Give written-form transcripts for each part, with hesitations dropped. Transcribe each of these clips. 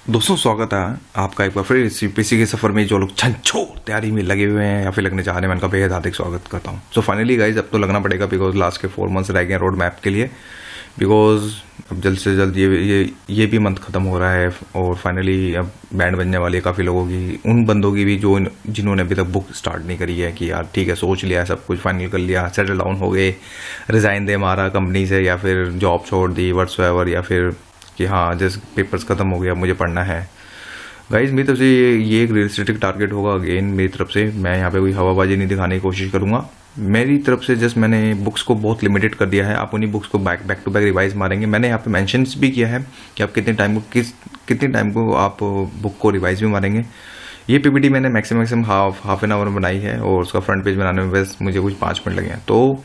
दोस्तों स्वागत है आपका एक बार फिर इस यूपीएससी के सफ़र में। जो लोग छंछोर तैयारी में लगे हुए हैं या फिर लगने चाह रहे हैं, मैं उनका बेहद हार्दिक स्वागत करता हूँ। सो फाइनली गाइज अब तो लगना पड़ेगा, बिकॉज लास्ट के 4 मंथ्स रह गए हैं रोड मैप के लिए। बिकॉज अब जल्द से जल्द ये भी मंथ खत्म हो रहा है और फाइनली अब बैंड बनने वाली है काफ़ी लोगों की, उन बंदों की भी जो जिन्होंने अभी तक बुक स्टार्ट नहीं करी है कि यार ठीक है सोच लिया, सब कुछ फाइनल कर लिया, सेटल डाउन हो गए, रिज़ाइन दे मारा कंपनी से या फिर जॉब छोड़ दी व्हाट्सएवर, या फिर कि हाँ जैसे पेपर्स ख़त्म हो गया मुझे पढ़ना है। गाइज मेरी तरफ से ये एक रियलिस्टिक टारगेट होगा। अगेन मेरी तरफ से मैं यहाँ पे कोई हवाबाजी नहीं दिखाने की कोशिश करूँगा। मेरी तरफ से जस्ट मैंने बुक्स को बहुत लिमिटेड कर दिया है। आप उन्हीं बुक्स को बैक टू बैक रिवाइज मारेंगे। मैंने यहाँ पे मेंशन्स भी किया है कि आप कितने टाइम को आप बुक को रिवाइज भी मारेंगे। ये पीपीटी मैंने मैक्सिमम हाफ एन आवर में बनाई है और उसका फ्रंट पेज बनाने में बस मुझे कुछ 5 मिनट लगे हैं। तो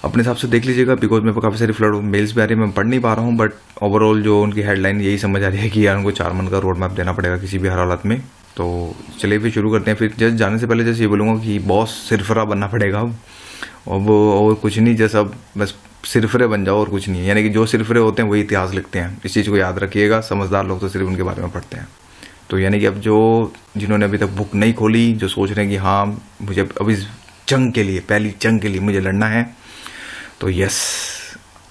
अपने हिसाब से देख लीजिएगा, बिकॉज मेरे को काफ़ी सारी फ्लड मेल्स भी आ रही है, मैं पढ़ नहीं पा रहा हूँ। बट ओवरऑल जो उनकी हेडलाइन यही समझ आ रही है कि यार उनको 4 मंथ का रोड मैप देना पड़ेगा किसी भी हालत में। तो चलिए फिर शुरू करते हैं। फिर जस्ट जाने से पहले जैसे ये बोलूँगा कि बॉस सिरफरा बनना पड़ेगा अब और कुछ नहीं, जैसा बस सिरफरे बन जाओ और कुछ नहीं। यानी कि जो सिरफरे होते हैं वही इतिहास लिखते हैं, इस चीज़ को याद रखिएगा। समझदार लोग तो सिर्फ उनके बारे में पढ़ते हैं। तो यानी कि अब जिन्होंने अभी तक बुक नहीं खोली, जो सोच रहे हैं कि हाँ मुझे अभी पहली जंग के लिए मुझे लड़ना है, तो यस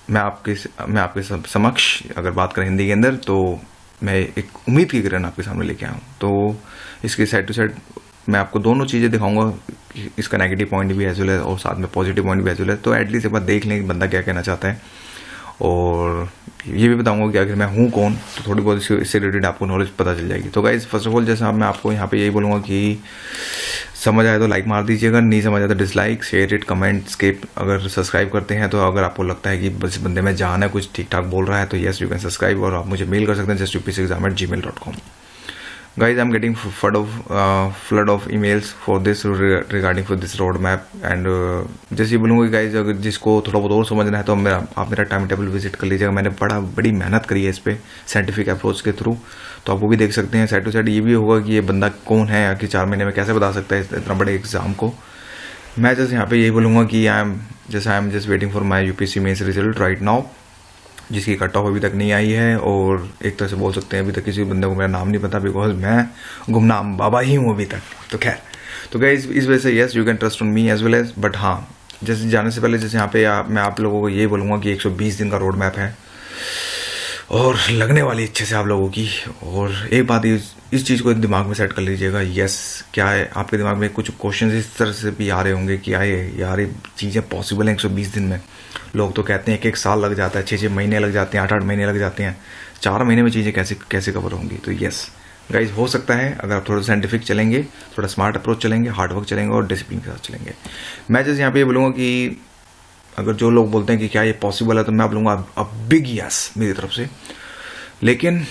मैं आपके समक्ष अगर बात करें हिंदी के अंदर, तो मैं एक उम्मीद की किरण आपके सामने लेके आया हूँ। तो इसके साइड टू साइड मैं आपको दोनों चीज़ें दिखाऊंगा, इसका नेगेटिव पॉइंट भी एज वेल है और साथ में पॉजिटिव पॉइंट भी एज वेल है। तो एटलीस्ट एक बार देख लें कि बंदा क्या कहना चाहता है, और ये भी बताऊंगा कि आखिर मैं हूँ कौन, तो थोड़ी बहुत इससे रिलेटेड आपको नॉलेज पता चल जाएगी। तो गाइज फर्स्ट ऑफ ऑल जैसा मैं आपको यहाँ पे यही बोलूँगा कि समझ आए तो लाइक मार दीजिएगा, नहीं समझ आए तो dislike, share it, comment, skip. अगर सब्सक्राइब करते हैं तो अगर आपको लगता है कि बस बंदे में जान है, कुछ ठीक ठाक बोल रहा है, तो येस यू कैन सब्सक्राइब। और आप मुझे मेल कर सकते हैं justupsexam@gmail.com। Guys, I'm getting flood of emails for this regarding for this road map and जैसे बोलूँगा गाइज अगर जिसको थोड़ा बहुत और समझना है तो आप मेरा टाइम टेबल विजिट कर लीजिएगा। मैंने बड़ी मेहनत करी है इस पर साइंटिफिक अप्रोच के थ्रू, तो आप वो भी देख सकते हैं। साइड टू साइड ये भी होगा कि ये बंदा कौन है, कि 4 महीने में कैसे बता सकता है इतना बड़े एग्जाम को। मैं जैसे यहाँ पे यही बोलूँगा कि I am just waiting for my UPSC mains result right now, जिसकी कट ऑफ अभी तक नहीं आई है। और एक तरह से बोल सकते हैं अभी तक किसी बंदे को मेरा नाम नहीं पता, बिकॉज मैं गुमनाम बाबा ही हूँ अभी तक। तो खैर, तो क्या इस वजह से yes you can trust on me as well as. But हाँ, जैसे जाने से पहले जैसे यहाँ पे मैं आप लोगों को ये बोलूँगा कि 120 दिन का रोड मैप है और लगने वाली अच्छे से आप लोगों की। और एक बात इस चीज़ को दिमाग में सेट कर लीजिएगा, यस क्या है आपके दिमाग में कुछ क्वेश्चन इस तरह से भी आ रहे होंगे कि यार ये चीज़ें पॉसिबल हैं 120 दिन में। लोग तो कहते हैं 1 साल लग जाता है, 6 महीने लग जाते हैं, 8 महीने लग जाते हैं, 4 महीने में चीज़ें कैसे कवर होंगी। तो यस गाइज हो सकता है अगर आप थोड़ा साइंटिफिक चलेंगे, थोड़ा स्मार्ट अप्रोच चलेंगे, हार्डवर्क चलेंगे और डिसिप्लिन के साथ चलेंगे। मैं जैसे यहाँ पे ये बोलूँगा कि अगर जो लोग बोलते हैं कि क्या ये पॉसिबल है, तो मैं बोलूँगा अब बिग यस मेरी तरफ से। लेकिन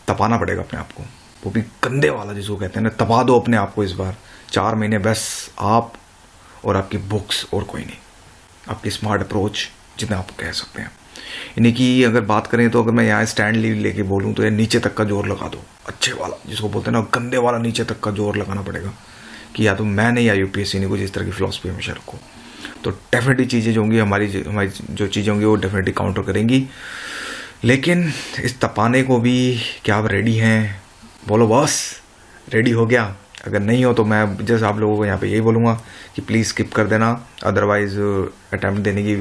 तपाना पड़ेगा अपने आप को, वो भी गंदे वाला जिसको कहते हैं ना, तपा दो अपने आप को इस बार। 4 महीने बस आप और आपकी बुक्स और कोई नहीं, आपकी स्मार्ट अप्रोच जितना आप कह सकते हैं। यानी कि अगर बात करें तो अगर मैं यहाँ स्टैंड लेके बोलूँ तो ये नीचे तक का जोर लगा दो, अच्छे वाला जिसको बोलते हैं ना, गंदे वाला नीचे तक का जोर लगाना पड़ेगा कि या तो मैं नहीं या यूपीएससी नहीं, कुछ इस तरह की फिलॉसफी हमेशा रखो। तो डेफिनेटली चीज़ें जो होंगी हमारी जो चीज़ें होंगी वो डेफिनेटली काउंटर करेंगी। लेकिन इस तपाने को भी क्या आप रेडी हैं? बोलो बॉस, रेडी हो गया? अगर नहीं हो तो मैं जैसे आप लोगों को यहाँ पे यही बोलूँगा कि प्लीज़ स्किप कर देना। अदरवाइज अटैम्प्ट देने की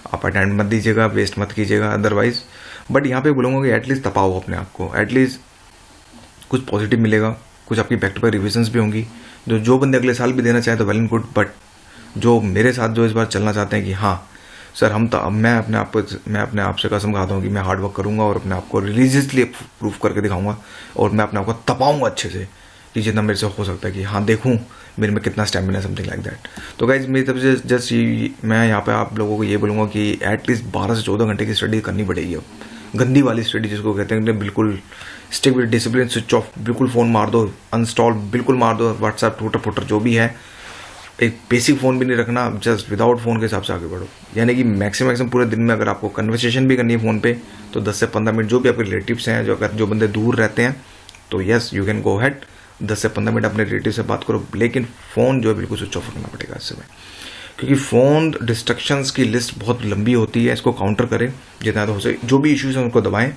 आप अटैम्प्ट मत दीजिएगा, वेस्ट मत कीजिएगा अदरवाइज। बट यहाँ पे बोलूँगा कि एटलीस्ट तपाओ अपने आप को, एटलीस्ट कुछ पॉजिटिव मिलेगा, कुछ आपकी बैक टू बैक रिविजन्स भी होंगी। जो बंदे अगले साल भी देना चाहें तो वेल एंड गुड। बट जो मेरे साथ जो इस बार चलना चाहते हैं कि हाँ सर मैं अपने आप से कसम खाता हूँ कि मैं हार्ड वर्क करूँगा और अपने आप को रिलीजियसली प्रूफ करके दिखाऊंगा और मैं अपने आप को तपाऊंगा अच्छे से कि जितना मेरे से हो सकता है कि हाँ देखूँ मेरे में कितना स्टैमिना है, समथिंग लाइक दैट। तो गाइज मेरी तरफ से जस्ट मैं यहाँ पे आप लोगों को ये बोलूँगा कि एटलीस्ट 12 से 14 घंटे की स्टडी करनी पड़ेगी। अब गंदी वाली स्टडी जिसको कहते हैं, बिल्कुल stick with discipline, switch off, बिल्कुल फ़ोन मार दो, अनस्टॉल बिल्कुल मार दो, व्हाट्सएप टूटर जो भी है, एक बेसिक फ़ोन भी नहीं रखना, जस्ट विदाउट फ़ोन के हिसाब से आगे बढ़ो। यानी कि मैक्सिमम पूरे दिन में अगर आपको कन्वर्सेशन भी करनी है फ़ोन पे तो 10 से 15 मिनट, जो भी आपके रिलेटिव्स हैं, जो बंदे दूर रहते हैं, तो yes you can go head 10 से 15 मिनट अपने रिलेटिव से बात करो। लेकिन फ़ोन जो है बिल्कुल स्विच ऑफ रखना पड़ेगा इस समय, क्योंकि फ़ोन डिस्ट्रक्शंस की लिस्ट बहुत लंबी होती है। इसको काउंटर करें जितना तो हो सके, जो भी इश्यूज़ हैं उनको दबाएं।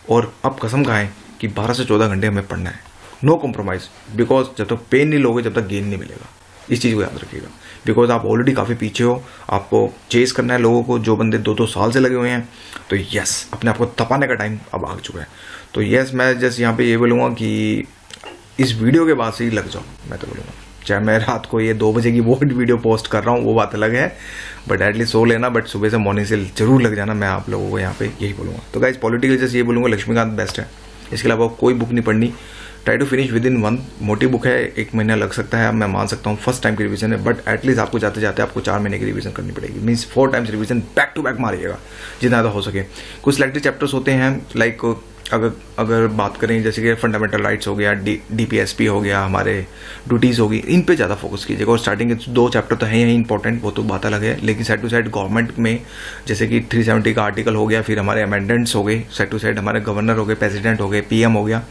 और अब कसम खाएं कि 12 से 14 घंटे हमें पढ़ना है, नो कॉम्प्रोमाइज़, बिकॉज जब तक पेन नहीं लोगे जब तक गेन नहीं मिलेगा। इस चीज़ को याद रखिएगा, बिकॉज आप ऑलरेडी काफ़ी पीछे हो, आपको चेस करना है लोगों को जो बंदे 2-2 साल से लगे हुए हैं। तो यस, अपने आप को तपाने का टाइम अब आ चुका है। तो यस, मैं जस्ट यहाँ पे ये बोलूँगा कि इस वीडियो के बाद से ही लग जाओ, मैं तो बोलूँगा। चाहे मैं रात को ये 2 बजे की वो वीडियो पोस्ट कर रहा हूँ, वो बात अलग है, बट एटलीस्ट सो लेना, बट सुबह से मॉर्निंग से जरूर लग जाना। मैं आप लोगों को यहाँ पे यही बोलूँगा। तो गाइस, पॉलिटिकल जस्ट ये बोलूँगा, लक्ष्मीकांत बेस्ट है, इसके अलावा कोई बुक नहीं पढ़नी। Try to finish within 1, मोटी बुक है, 1 महीना लग सकता है, मैं मान सकता हूँ, फर्स्ट टाइम की रिवीजन है, बट एटलीस्ट आपको जाते जाते आपको 4 महीने की रिवीजन करनी पड़ेगी। Means 4 times revision back to back मारिएगा जितना ज़्यादा हो सके। कुछ सिलेक्टेड चैप्टर्स होते हैं, लाइक अगर बात करें जैसे कि फंडामेंटल राइट्स हो गया, DPSP हो गया, हमारे ड्यूटीज़ होगी, इन पे ज़्यादा फोकस कीजिएगा। और स्टार्टिंग के 2 चैप्टर तो हैं ही इंपॉर्टेंट, वो तो बात अलग है, लेकिन साइड टू साइड गवर्नमेंट में जैसे कि 370 का आर्टिकल हो गया, फिर हमारे अमेंडेंट्स हो गए, साइड टू साइड हमारे गवर्नर हो गए, प्रेसिडेंट हो गए, PM हो गया,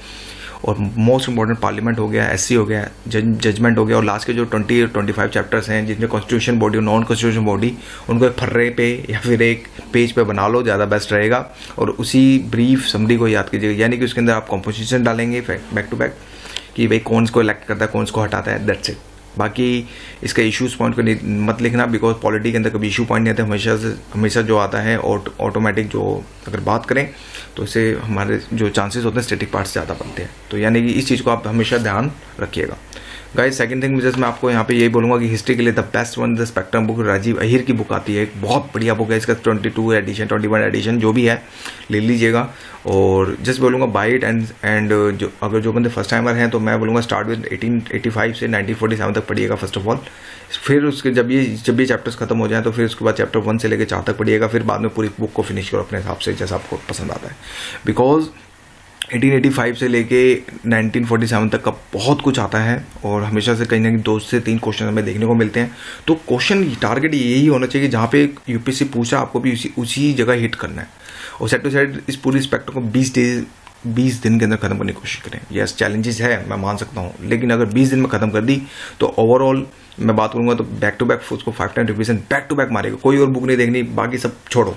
और मोस्ट इंपॉर्टेंट पार्लियामेंट हो गया, SC हो गया, जजमेंट हो गया, और लास्ट के जो 20 और 25 चैप्टर्स हैं जिसमें कॉन्स्टिट्यूशन बॉडी और नॉन कॉन्स्टिट्यूशन बॉडी, उनको एक फर्रे पे या फिर एक पेज पे बना लो, ज़्यादा बेस्ट रहेगा। और उसी ब्रीफ समरी को याद कीजिएगा, यानी कि उसके अंदर आप कॉम्पोजिशन डालेंगे बैक टू बैक कि भाई कौन को इलेक्ट करता है, कौन को हटाता है, दैट्स इट। बाकी इसका इश्यूज पॉइंट को मत लिखना, बिकॉज पॉलिटी के अंदर कभी इशू पॉइंट नहीं आते, हमेशा जो आता है ऑटोमेटिक, जो अगर बात करें तो इससे हमारे जो चांसेस होते हैं स्टैटिक पार्ट से ज़्यादा बनते हैं। तो यानी कि इस चीज़ को आप हमेशा ध्यान रखिएगा। गाइस, सेकंड थिंग जैसे मैं आपको यहाँ पे यही बोलूँगा कि हिस्ट्री के लिए the best one the Spectrum book, Rajiv Ahir की बुक आती है, एक बहुत बढ़िया बुक है, इसका 22 एडिशन 21 एडिशन जो भी है ले लीजिएगा। और जस्ट बोलूँगा बाई इट एंड जो बंदे फर्स्ट टाइमर हैं तो मैं बोलूँगा स्टार्ट विद 1885 से 1947 तक पढ़िएगा फर्स्ट ऑफ ऑल। फिर उसके जब ये चैप्टर्स खत्म हो जाए तो फिर उसके बाद चैप्टर 1 से लेकर 4 तक पढ़िएगा, फिर बाद में पूरी बुक को फिनिश करो अपने हिसाब से जैसा आपको पसंद आता है। बिकॉज 1885 से लेके 1947 तक का बहुत कुछ आता है, और हमेशा से कहीं ना कहीं 2 से 3 क्वेश्चन हमें देखने को मिलते हैं। तो क्वेश्चन टारगेट यही होना चाहिए कि जहाँ पे UPSC पूछा आपको भी उसी जगह हिट करना है। और साइड टू साइड इस पूरी स्पेक्ट्रम को 20 दिन के अंदर खत्म करने की कोशिश करें। यस, चैलेंजेस है, मैं मान सकता हूँ, लेकिन अगर 20 दिन में खत्म कर दी तो ओवरऑल मैं बात करूँगा तो बैक टू बैक उसको 5 time revision back to back मारेगा। कोई और बुक नहीं देखनी, बाकी सब छोड़ो,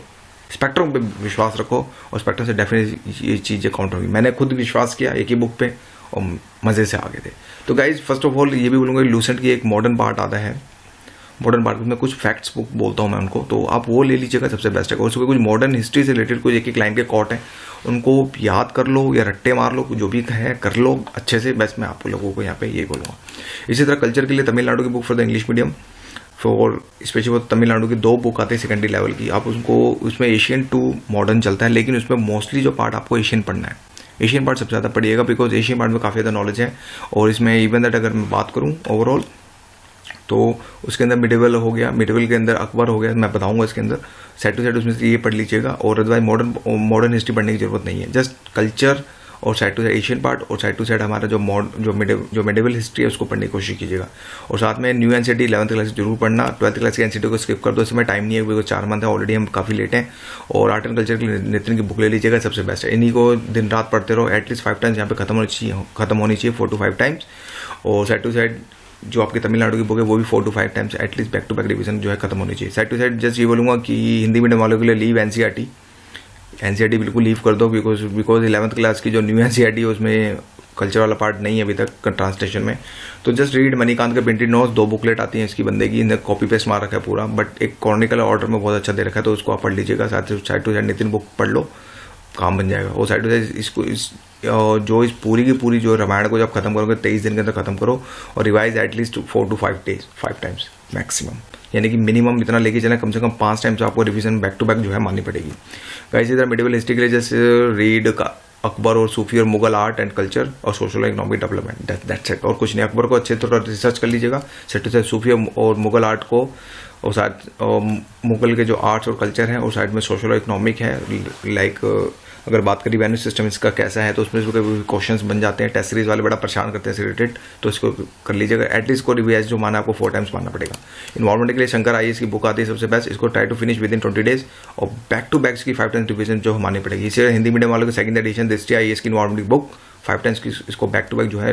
स्पेक्ट्रम पे विश्वास रखो, और स्पेक्ट्रम से डेफिनेटली ये चीज़ें काउंटर होगी। मैंने खुद विश्वास किया एक ही बुक पे और मज़े से आगे थे। तो गाइज, फर्स्ट ऑफ ऑल ये भी बोलूँगा लूसेंट की एक मॉडर्न पार्ट आता है, मॉडर्न पार्ट में कुछ फैक्ट्स बुक बोलता हूँ मैं उनको, तो आप वो ले लीजिएगा, सबसे बेस्ट है। और उसमें कुछ मॉडर्न हिस्ट्री से रिलेटेड कुछ एक लाइन के कॉट हैं, उनको याद कर लो या रट्टे मार लो, जो भी है कर लो अच्छे से। बस मैं आप लोगों को यहाँ पे ये बोलूँगा। इसी तरह कल्चर के लिए तमिलनाडु की book for the English medium, for specially Tamil Nadu की 2 बुक आते हैं सेकेंडरी लेवल की, आप उसको उसमें एशियन टू मॉडर्न चलता है, लेकिन उसमें मोस्टली जो पार्ट आपको एशियन पढ़ना है, एशियन पार्ट सबसे ज़्यादा पढ़िएगा, बिकॉज एशियन पार्ट में काफ़ी ज़्यादा नॉलेज है। और इसमें इवन दैट अगर मैं बात करूँ ओवरऑल तो उसके अंदर मिडिवल हो गया, मिडिवल के अंदर अकबर हो गया, मैं बताऊंगा इसके अंदर साइड टू साइड उसमें से ये पढ़ लीजिएगा। और अदरवाइज मॉडर्न हिस्ट्री पढ़ने की जरूरत नहीं है, जस्ट कल्चर और side to side Asian part और साइड टू साइड हमारा जो मिडिवल हिस्ट्री है उसको पढ़ने की कोशिश कीजिएगा। और साथ में न्यू NCERT 11th क्लास जरूर पढ़ना, 12th क्लास की NCERT को स्किप कर दो, इसमें टाइम नहीं है बिकॉज 4 मंथ है, ऑलरेडी हम काफ़ी लेट हैं। और आर्ट एंड कल्चर की नितिन की बुक ले लीजिएगा, सबसे बेस्ट है। इन्हीं को दिन रात पढ़ते रहो, एटलीस्ट 5 टाइम्स यहाँ पे खत्म होनी चाहिए 4 to 5 टाइम्स। और साइड टू साइड जो आपकी तमिलनाडु की बुक है वो भी 4 to 5 times at least back to back revision जो है खत्म होनी चाहिए। साइड टू साइड जस्ट ये बोलूँगा कि हिंदी मीडियम वालों के लिए लीव NCERT बिल्कुल लीव कर दो, बिकॉज 11th क्लास की जो न्यू NCERT है उसमें कल्चर वाला पार्ट नहीं है अभी तक ट्रांसलेशन में। तो जस्ट रीड मणिकांत के प्रिंटेड नोट्स, 2 बुकलेट आती हैं इसकी बंदे की, इन्हें कॉपी पेस्ट मार रखा है पूरा, बट एक कॉर्निकल ऑर्डर में बहुत अच्छा दे रखा है, तो उसको आप पढ़ लीजिएगा। Side to side Nitin book पढ़ लो, काम बन जाएगा। और साइड टू साइड जो इस पूरी की पूरी जो रामायण को जब खत्म करोगे 23 दिन के अंदर खत्म करो, और revise at least 4 to 5 times maximum, यानी कि मिनिमम इतना लेके चलें, कम से कम 5 टाइम्स आपको रिवीजन बैक टू बैक जो है माननी पड़ेगी। गाइस, इधर मिडिवल हिस्ट्री के लिए जैसे रीड अकबर और सूफी और मुगल आर्ट एंड कल्चर और social economic development, that's it. और कुछ नहीं, अकबर को अच्छे थोड़ा रिसर्च कर लीजिएगा, सेट टू साइड सूफी और मुगल आर्ट को, और साथ मुगल के जो आर्ट्स और कल्चर हैं, और साइड में सोशल इकोनॉमिक है, लाइक अगर बात करें वैल्यू सिस्टम इसका कैसा है, तो उसमें क्वेश्चंस बन जाते हैं, टेस्ट सीरीज वाले बड़ा परेशान करते हैं रिलेटेड, तो इसको कर लीजिएगा। एटलीस्ट को रिवाइज जो माना आपको 4 टाइम्स मानना पड़ेगा। इन्वायरमेंट के लिए शंकर IAS की बुक आती है सबसे बेस्ट, इसको try to finish within 20 days, और बैक टू बैक की 5 टाइम्स रिविजन जो माननी पड़ेगी। इसे हिंदी मीडियम वालों को सेकंड एडिशन दृष्टि IAS की इन्वायरमेंट की बुक 5 टाइम्स की इसको बैक टू बैक जो है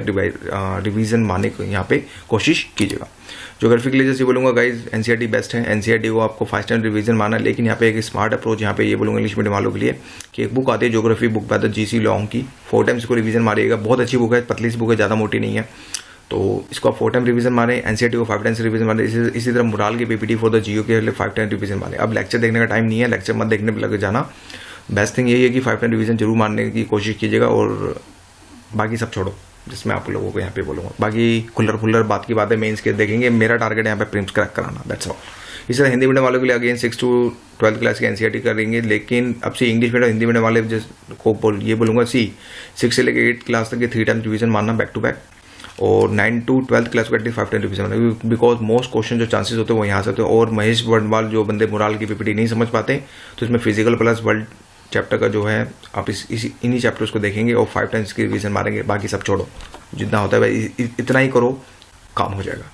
रिवीजन मारने को यहाँ पे कोशिश कीजिएगा। ज्योग्राफी के लिए जैसे बोलूँगा गाइज एनसीईआरटी बेस्ट है, एनसीईआरटी को आपको 5 टाइम रिवीजन मारना है, लेकिन यहाँ पे एक स्मार्ट अप्रोच यहाँ पे ये बोलूँगा इंग्लिश मीडियम वालों के लिए कि एक बुक आती है geography book by the GC long की, 4 टाइम्स को रिवीजन मारिएगा। बहुत अच्छी बुक है, पतली सी बुक है, ज़्यादा मोटी नहीं है, तो इसको आप 4 टाइम रिवीजन मारें। एनसीईआरटी को 5 टाइम्स रिवीजन मारें। इसी तरह मोराल की पीपीटी फॉर द जीओ के लिए 5 टाइम रिवीजन मारें। अब लेक्चर देखने का टाइम नहीं है, लेक्चर मत देखने पर लग जाना। बेस्ट थिंग यही है कि 5 टाइम रिवीजन जरूर मारने की कोशिश कीजिएगा और बाकी सब छोड़ो, जिसमें आप लोगों को यहाँ पे बोलूँगा। बाकी खुल्लर बात की बात है, मेंस के देखेंगे। मेरा टारगेट है यहाँ पे प्रीलिम्स क्रैक कराना, दैट्स ऑल। इसी तरह हिंदी मीडियम वालों के लिए अगेन 6 to 12 क्लास की एनसीईआरटी करेंगे, लेकिन अब से इंग्लिश मीडियम हिंदी मीडियम वाले को ये बोलूँगा 6 से लेकर 8 क्लास तक के 3 टाइम रिवीजन मारना बैक टू बैक, और 9 to 12 क्लास को एटलीस्ट 5 टाइम रिवीजन मारना, बिकॉज मोस्ट क्वेश्चन जो चांसेस होते हैं वो यहाँ से होते हैं। और महेश वर्णवाल जो बंदे मोराल की पीपीटी नहीं समझ पाते, तो इसमें फिजिकल प्लस वर्ल्ड चैप्टर का जो है आप इन्हीं चैप्टर्स को देखेंगे और 5 टाइम्स की रिवीजन मारेंगे। बाकी सब छोड़ो, जितना होता है भाई इतना ही करो, काम हो जाएगा।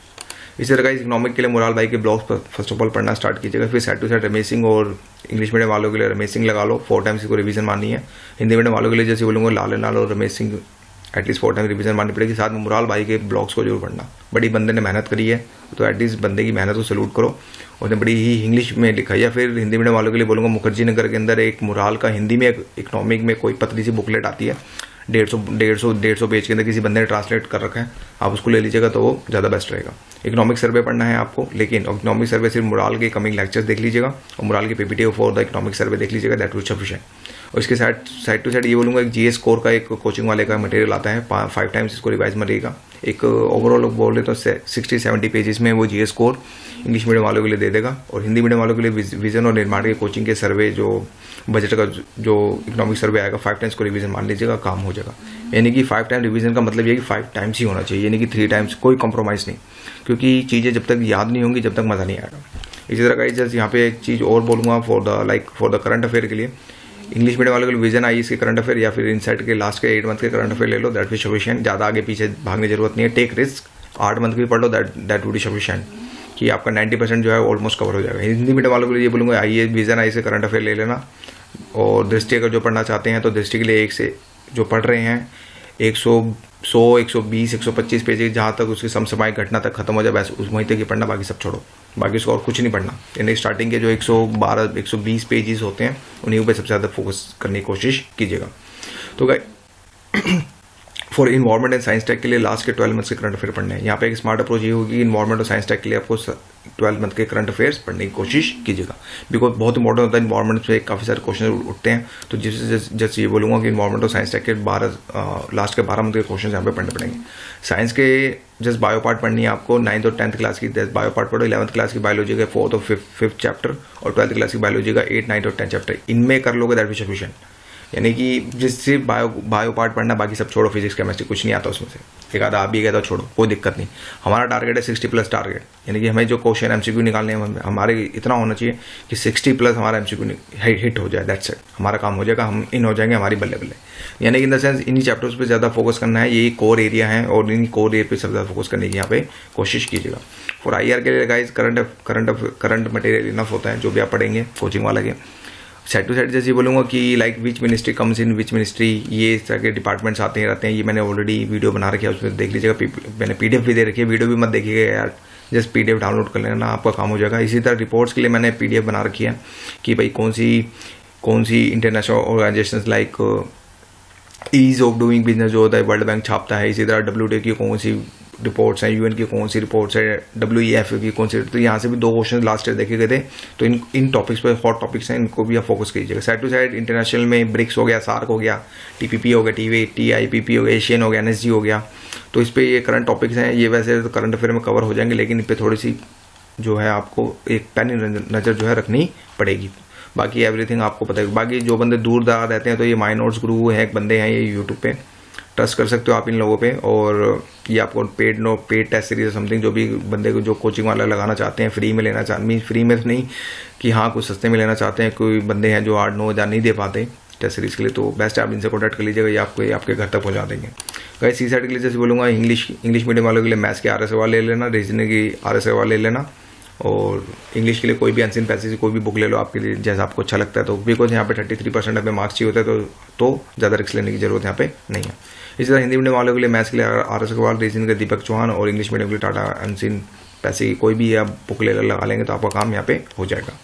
इसी तरह इकोनॉमिक के लिए मोराल भाई के ब्लॉग्स पर फर्स्ट ऑफ ऑल पढ़ना स्टार्ट कीजिएगा, फिर side to side Ramesh Singh और इंग्लिश मीडियम वालों के लिए रमेश सिंह लगा लो, 4 टाइम्स को रिवीजन मारनी है। हिंदी मीडियम वालों के लिए जैसे बोलूँगा लाल और Ramesh Singh at least 4 time revision मारनी पड़ेगी। साथ में मोराल भाई के ब्लॉग्स को जरूर पढ़ना। बड़ी बंदे ने मेहनत करी है, तो एटलीस्ट बंदे की मेहनत को सैल्यूट करो। उसने बड़ी ही इंग्लिश में लिखा है। या फिर हिंदी मीडियम वालों के लिए बोलूँगा मुखर्जी नगर के अंदर एक मोराल का हिंदी में एक इकोनॉमिक में कोई पतली सी बुकलेट आती है, 150 पेज के अंदर किसी बंदे ने ट्रांसलेट कर रखा है, आप उसको ले लीजिएगा तो वो ज़्यादा बेस्ट रहेगा। इकोनॉमिक सर्वे पढ़ना है आपको, लेकिन इकोनॉमिक सर्वे सिर्फ मोराल के कमिंग लेक्चर्स देख लीजिएगा और मोराल की PPT for the economic survey देख लीजिएगा, दैट विल सफिशिएंट। और इसके साइड टू साइड ये बोलूँगा एक जीएस कोर का एक कोचिंग वाले का मटेरियल आता है, 5 टाइम्स इसको रिवाइज मारिएगा। एक ओवरऑल बोले तो 60-70 पेजेस में वो जीएस कोर इंग्लिश मीडियम वालों के लिए दे देगा। और हिंदी मीडियम वालों के लिए विजन और निर्माण के कोचिंग के सर्वे जो बजट का जो इकोनॉमिक सर्वे आएगा 5 टाइम्स को रिवीजन मान लीजिएगा, काम हो जाएगा। यानी कि 5 टाइम रिवीजन का मतलब ये कि 5 टाइम्स ही होना चाहिए, यानी कि 3 टाइम्स, कोई कॉम्प्रोमाइज़ नहीं, क्योंकि चीज़ें जब तक याद नहीं होंगी जब तक मज़ा नहीं आएगा। इसी तरह का जैसे यहाँ पे एक चीज़ और बोलूँगा फॉर द करंट अफेयर के लिए, इंग्लिश मीडियम वालों के लिए विजन आई इसके करंट अफेयर या फिर इनसाइट के लास्ट के 8 मंथ के करंट अफेयर ले लो, दैट विल सफिशिएंट। ज़्यादा आगे पीछे भागने की जरूरत नहीं है, टेक रिस्क, 8 मंथ की पढ़ लो, दैट वुड बी सफिशिएंट, कि आपका 90% जो है ऑलमोस्ट कवर हो जाएगा। हिंदी मीडियम वालों के लिए ये बोलूँगा आइए विजन आई से करंट अफेयर ले लेना। और दृष्टि अगर जो पढ़ना चाहते हैं तो दृष्टि के लिए एक से जो पढ़ रहे हैं 120, 125 पेज, जहाँ तक उसकी समसमायिक घटना तक खत्म हो जाए बस उस वहीं तक ही पढ़ना, बाकी सब छोड़ो, बाकी उसको और कुछ नहीं पढ़ना। यानी स्टार्टिंग के जो 112, 120 पेजेस होते हैं उन्हीं पर सबसे ज़्यादा फोकस करने की कोशिश कीजिएगा। तो for environment and science tech के लिए लास्ट के 12 मंथ के करंट अफेयर पढ़ने हैं। यहाँ पे एक स्मार्ट अप्रोच ये होगी, इन्वायरमेंट और साइंस टेक के लिए आपको 12 मंथ के करंट अफेयर्स पढ़ने की कोशिश कीजिएगा, बिकॉज बहुत इंपॉर्टेंट होता है। इन्वायरमेंट पे काफ़ी सारे क्वेश्चन उठते हैं, तो जैसे ये बोलूँगा कि इन्वायरमेंट और साइंस टेक के लास्ट के 12 मंथ के क्वेश्चन यहाँ पे पढ़ने पड़ेंगे। साइंस के जस्ट बायो पार्ट पढ़नी है आपको, 9th और 10th क्लास की बायो पार्ट पढ़ो, 11th क्लास की बायोलॉजी का 4th और 5th चैप्टर, और 12th क्लास की बायोलॉजी का 8, 9 और 10 चैप्टर, इनमें कर लोगे दैट विल सफिशिएंट। यानी कि जिससे बायो पार्ट पढ़ना, बाकी सब छोड़ो, फिजिक्स केमिस्ट्री कुछ नहीं आता उसमें से, एक आधा आप भी गया तो छोड़ो, कोई दिक्कत नहीं। हमारा टारगेट है 60+ टारगेट, यानी कि हमें जो क्वेश्चन एमसीक्यू निकालने हैं हमारे इतना होना चाहिए कि 60+ हमारा एमसीक्यू हिट हो जाए, दैट्स इट, हमारा काम हो जाएगा, हम इन हो जाएंगे, हमारी बल्ले बल्ले। यानी कि इन द सेंस इन्हीं चैप्टर्स पे ज़्यादा फोकस करना है, यही कोर एरिया है और इन्हीं कोर एरिया पे सबसे ज़्यादा फोकस करने की यहाँ पे कोशिश कीजिएगा। फॉर IR के लिए गाइस करंट मटेरियल इनफ होता है, जो भी आप पढ़ेंगे कोचिंग वाला के। साइड टू साइड जैसे बोलूँगा कि like which ministry comes in which ministry, ये इस तरह के डिपार्टमेंट्स आते हैं रहते हैं, ये मैंने ऑलरेडी वीडियो बना रखी है, उसमें देख लीजिएगा। मैंने PDF भी दे रखी है, वीडियो भी मत देखिएगा यार, जस्ट PDF डाउनलोड कर लेना, आपका काम हो जाएगा। इसी तरह रिपोर्ट्स के लिए मैंने PDF बना रखी है कि भाई कौन सी international organization like ease of doing business जो होता है वर्ल्ड बैंक छापता है, इसी तरह WTO की कौन सी रिपोर्ट्स हैं, UN की कौन सी रिपोर्ट्स है, WEF की कौन सी, तो यहाँ से भी 2 क्वेश्चन लास्ट ईयर देखे गए थे। तो इन टॉपिक्स पर हॉट टॉपिक्स हैं, इनको भी आप फोकस कीजिएगा। साइड टू साइड इंटरनेशनल में ब्रिक्स हो गया, सार्क हो गया, TPP हो गया, TIPP हो गया, एशियन हो गया, NSG हो गया, तो इस पर ये करंट टॉपिक्स हैं। ये वैसे तो करंट अफेयर में कवर हो जाएंगे, लेकिन इन पर थोड़ी सी जो है आपको एक पैनी नज़र जो है रखनी पड़ेगी। बाकी एवरीथिंग आपको पता है। बाकी जो बंदे दूर दराज रहते हैं तो ये माई नोट्स गुरु है, एक बंदे हैं ये यूट्यूब पे, ट्रस्ट कर सकते हो आप इन लोगों पे। और ये आपको पेड टेस्ट सीरीज समथिंग जो भी बंदे को जो कोचिंग वाला लगाना चाहते हैं, फ्री में लेना चाहते, मीन फ्री में नहीं कि हाँ कुछ सस्ते में लेना चाहते हैं, कोई बंदे हैं जो 8-9 हज़ार नहीं दे पाते टेस्ट सीरीज़ के लिए, तो बेस्ट है आप इनसे कॉन्टैक्ट कर लीजिएगा, ये आपके घर तक पहुँचा देंगे। गाइस C-SAT के लिए जैसे बोलूँगा इंग्लिश मीडियम वालों के लिए मैथ्स के RS सवाल ले लेना, रीजनिंग की RS सवाल ले लेना, और इंग्लिश के लिए कोई भी अनसीन पैसेज से कोई भी बुक ले लो आपके लिए जैसा आपको अच्छा लगता है। तो बिकॉज यहाँ पे 33% अपने मार्क्स चाहिए होते हैं तो ज़्यादा रिस्क लेने की जरूरत यहाँ पे नहीं है। इसी तरह हिंदी मीडियम वालों के लिए मैथ्स के लिए RS अग्रवाल, रीजनिंग के दीपक चौहान और इंग्लिश मीडियम के लिए टाटा अनसीन पैसे कोई भी आप बुक लगा लेंगे तो आपका काम यहाँ पे हो जाएगा।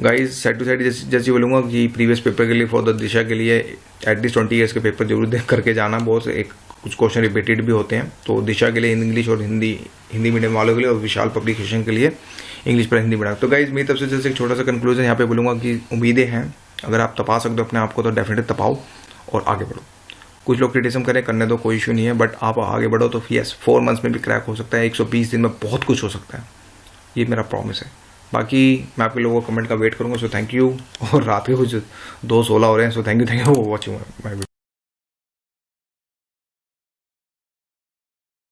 गाइज साइड टू साइड जैसे बोलूँगा कि प्रीवियस पेपर के लिए फॉर द दिशा के लिए एटलीस्ट 20 ईयर्स के पेपर जरूर देख करके जाना। बहुत से कुछ क्वेश्चन रिपीटेड भी होते हैं। तो दिशा के लिए इंग्लिश और हिंदी मीडियम वालों के लिए और विशाल पब्लिकेशन के लिए इंग्लिश पर हिंदी मीडियम। तो गाइज मेरी तरफ से जैसे एक छोटा सा कंक्लूजन यहाँ पे बोलूँगा कि उम्मीदें हैं, अगर आप तपा सकते हो अपने आप को तो डेफिनेटली तपाओ और आगे बढ़ो। कुछ लोग क्रिटिसिज्म करें, करने दो, कोई इशू नहीं है, बट आप आगे बढ़ो तो यस 4 मंथ्स में भी क्रैक हो सकता है, 120 दिन में बहुत कुछ हो सकता है, ये मेरा प्रॉमिस है। बाकी मैं आपके लोगों को कमेंट का वेट करूँगा। So thank you. और रात के कुछ 2:16 हो रहे हैं। So thank you for watching my video.